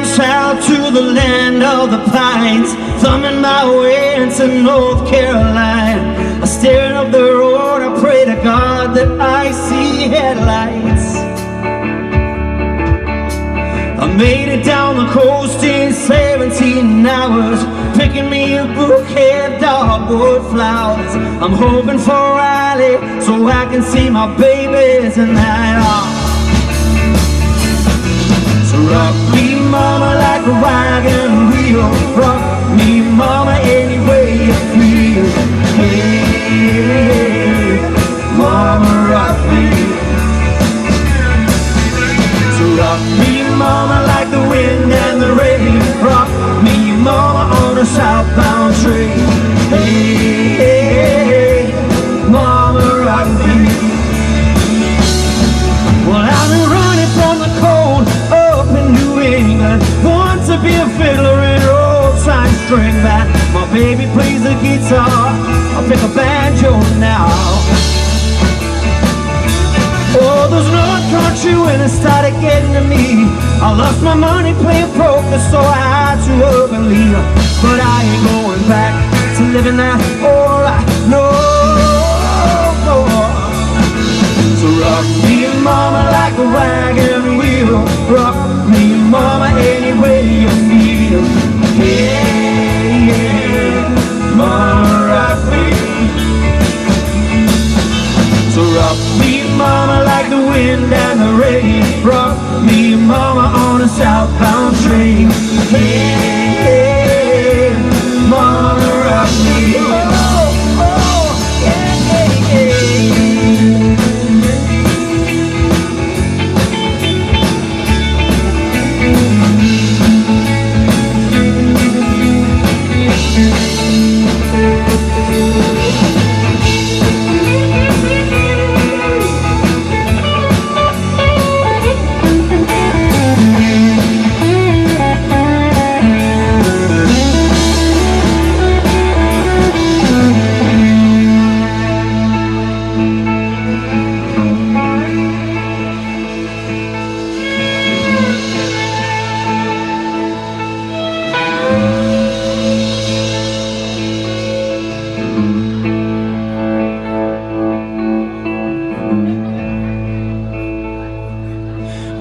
down south to the land of the pines, thumbing my way into North Carolina. I stare up the road, I pray to God that I see headlights. I made it down the coast in 17 hours, picking me a bouquet of dogwood flowers. I'm hoping for Raleigh so I can see my baby tonight. So rock me, mama, like a wagon wheel. Rock me, mama, any way you feel. Hey, mama, rock me. So rock me, mama, like the wind and the rain. Rock me, mama, on a southbound train. Hey, mama, rock me. Well, I've been running from the cold up in New England. Want to be a fiddler in an old-time string band. My baby plays the guitar, I'll pick a banjo now. Oh, there's no country when it started getting to me. I lost my money playing poker, so I had to up and leave. But I ain't going back to living that old life, no, no. So rock me, mama, like a wagon wheel. Rock me, mama, any way you feel. Yeah, yeah, mama, rock me. So rock me, mama, like the wind and the rain. Rock me, mama, on a southbound train. Hey, mama, rock me. Oh, oh, yeah, yeah, yeah.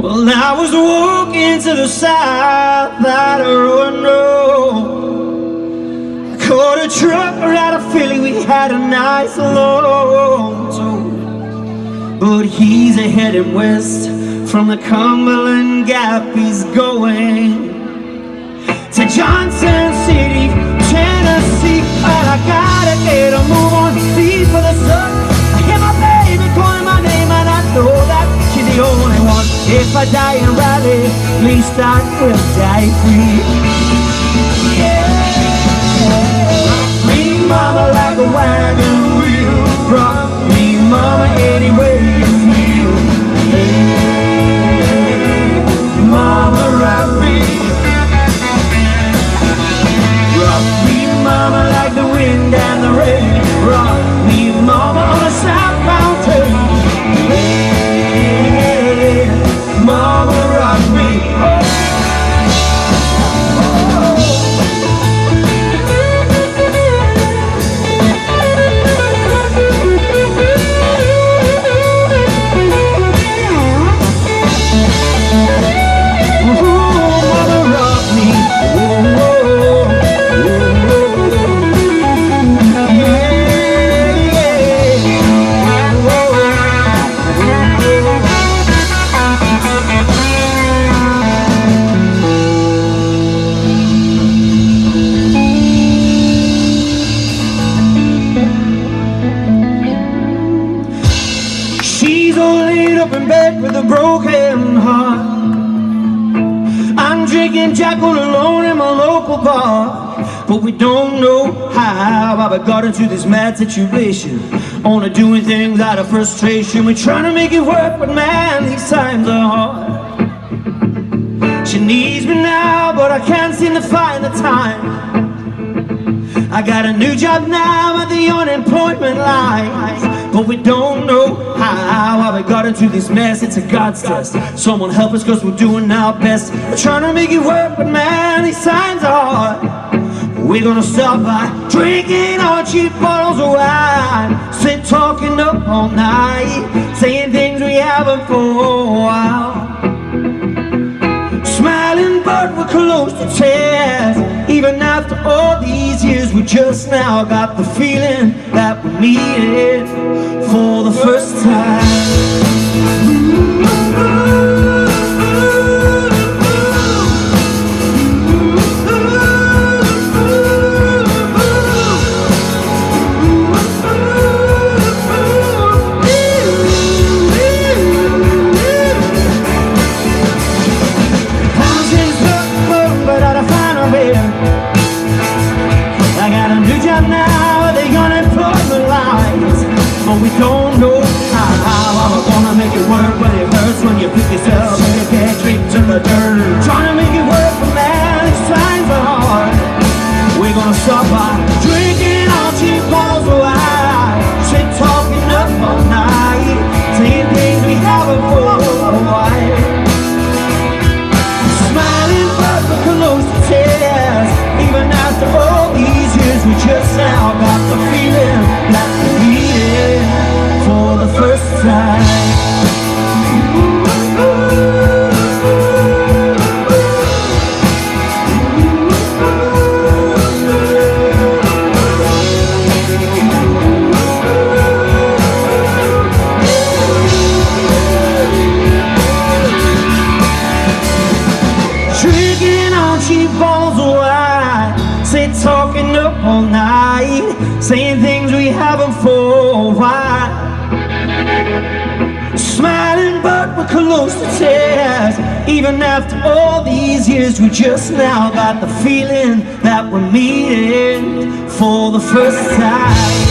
Well, I was walking to the south side of Roanoke. I caught a truck out of Philly, we had a nice long tour. But he's heading west from the Cumberland Gap, he's going to Johnson City, Tennessee. But I gotta get a move on, leave for the sun. I hear my baby calling my name and I know that she's the only one. If I die in Raleigh, at least I will die free. Yeah. Rock me, mama, like a wagon wheel. Rock me, mama, any way you feel. Hey, mama, rock me. Rock me, mama, like the wind and the rain. Rock me, mama, on a southbound train. Hey, mama, rock me. She's all laid up in bed with a broken heart. I'm drinking Jack all alone in my local bar. But we don't know how I got into this mad situation. Only doing things out of frustration. We're trying to make it work, but man, these times are hard. She needs me now, but I can't seem to find the time. I got a new job now at the unemployment line. but we don't know how we got into this mess. It's a God's test. Someone help us, cause we're doing our best. We're trying to make it work, but man, these times are hard. We're gonna stop by drinking our cheap bottles of wine, sit talking up all night, saying things we haven't for a while. Smiling but we're close to tears. Even after all these years, we just now got the feeling that we're meeting for the first time. We don't know how we're gonna make it work, but it hurts when you pick yourself and you get kicked to the dirt. Trying to make it work, but man, these times are hard. We're gonna stop by drinking our cheap bottles of wine, sit talking up all night, saying things we haven't for a while. Smiling but we're close to tears. Even after all these years, we just now got the feeling that we're meeting for the first time. Drinking on cheap bottles of wine, sit talking up all night, saying things we haven't for a while. Smiling but we're close to tears. Even after all these years, we just now got the feeling that we're meeting for the first time.